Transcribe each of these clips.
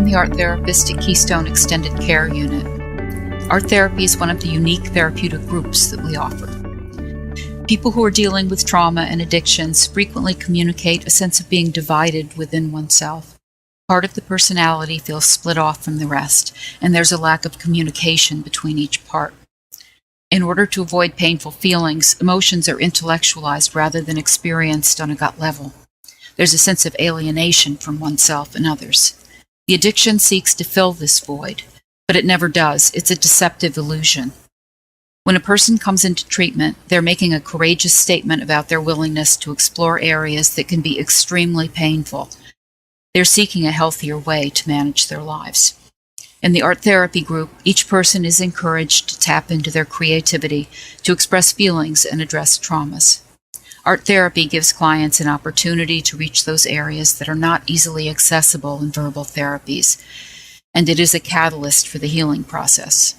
the art therapist at KeyStone Extended Care Unit. Art therapy is one of the unique therapeutic groups that we offer. People who are dealing with trauma and addictions frequently communicate a sense of being divided within oneself. Part of the personality feels split off from the rest, and there's a lack of communication between each part. In order to avoid painful feelings, emotions are intellectualized rather than experienced on a gut level. There's a sense of alienation from oneself and others. The addiction seeks to fill this void, but it never does. It's a deceptive illusion. When a person comes into treatment, they're making a courageous statement about their willingness to explore areas that can be extremely painful. They're seeking a healthier way to manage their lives. In the art therapy group, each person is encouraged to tap into their creativity, to express feelings and address traumas. Art therapy gives clients an opportunity to reach those areas that are not easily accessible in verbal therapies, and it is a catalyst for the healing process.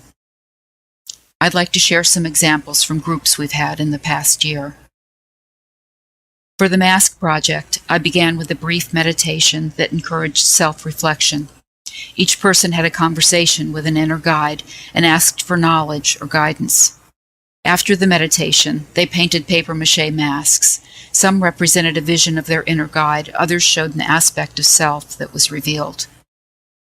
I'd like to share some examples from groups we've had in the past year. For the Mask Project, I began with a brief meditation that encouraged self-reflection. Each person had a conversation with an inner guide and asked for knowledge or guidance. After the meditation, they painted papier-mâché masks. Some represented a vision of their inner guide, others showed an aspect of self that was revealed.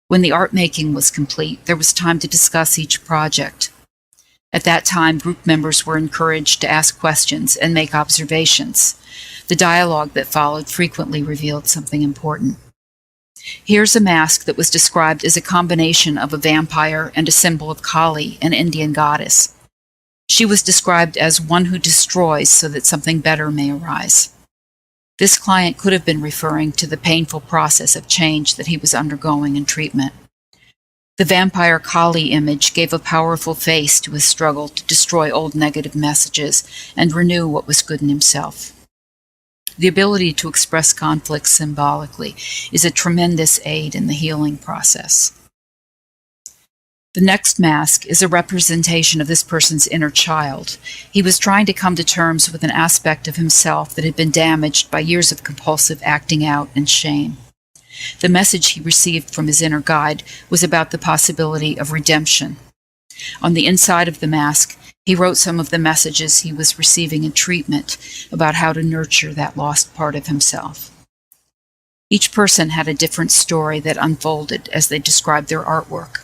When the art making was complete, there was time to discuss each project. At that time, group members were encouraged to ask questions and make observations. The dialogue that followed frequently revealed something important. Here's a mask that was described as a combination of a vampire and a symbol of Kali, an Indian goddess. She was described as one who destroys so that something better may arise. This client could have been referring to the painful process of change that he was undergoing in treatment. The vampire Kali image gave a powerful face to his struggle to destroy old negative messages and renew what was good in himself. The ability to express conflict symbolically is a tremendous aid in the healing process. The next mask is a representation of this person's inner child. He was trying to come to terms with an aspect of himself that had been damaged by years of compulsive acting out and shame. The message he received from his inner guide was about the possibility of redemption. On the inside of the mask, he wrote some of the messages he was receiving in treatment about how to nurture that lost part of himself. Each person had a different story that unfolded as they described their artwork.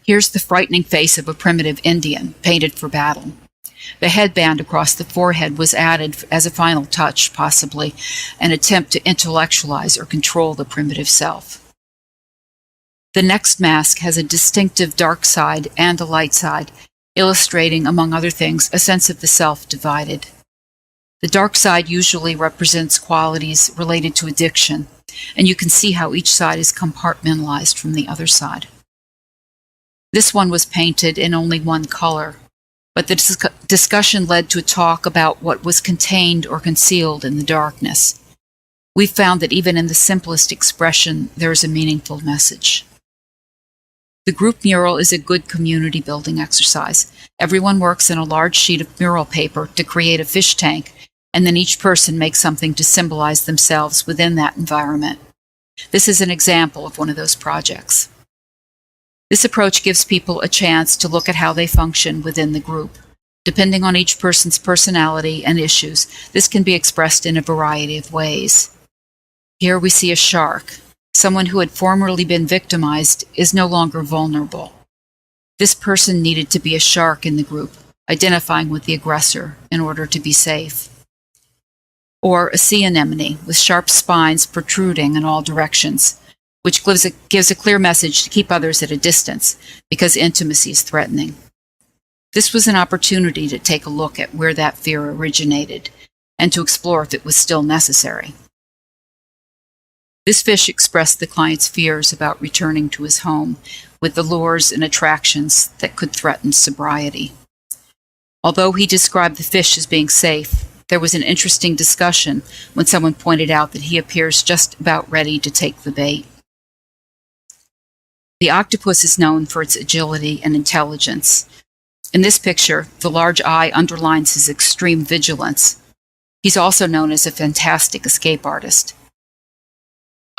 Here's the frightening face of a primitive Indian, painted for battle. The headband across the forehead was added as a final touch, possibly an attempt to intellectualize or control the primitive self. The next mask has a distinctive dark side and a light side, illustrating, among other things, a sense of the self divided. The dark side usually represents qualities related to addiction, and you can see how each side is compartmentalized from the other side. This one was painted in only one color, but the discussion led to a talk about what was contained or concealed in the darkness. We've found that even in the simplest expression, there is a meaningful message. The group mural is a good community building exercise. Everyone works in a large sheet of mural paper to create a fish tank, and then each person makes something to symbolize themselves within that environment. This is an example of one of those projects. This approach gives people a chance to look at how they function within the group. Depending on each person's personality and issues, this can be expressed in a variety of ways. Here we see a shark. Someone who had formerly been victimized is no longer vulnerable. This person needed to be a shark in the group, identifying with the aggressor in order to be safe. Or a sea anemone with sharp spines protruding in all directions, which gives a clear message to keep others at a distance because intimacy is threatening. This was an opportunity to take a look at where that fear originated and to explore if it was still necessary. This fish expressed the client's fears about returning to his home with the lures and attractions that could threaten sobriety. Although he described the fish as being safe, there was an interesting discussion when someone pointed out that he appears just about ready to take the bait. The octopus is known for its agility and intelligence. In this picture, the large eye underlines his extreme vigilance. He's also known as a fantastic escape artist.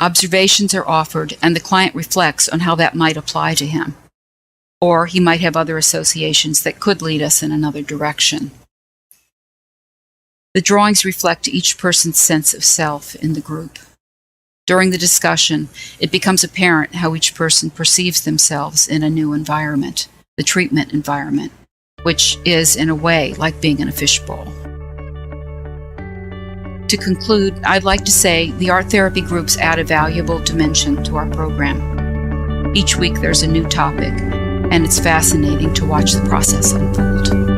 Observations are offered, and the client reflects on how that might apply to him. Or he might have other associations that could lead us in another direction. The drawings reflect each person's sense of self in the group. During the discussion, it becomes apparent how each person perceives themselves in a new environment, the treatment environment, which is, in a way, like being in a fishbowl. To conclude, I'd like to say the art therapy groups add a valuable dimension to our program. Each week there's a new topic, and it's fascinating to watch the process unfold.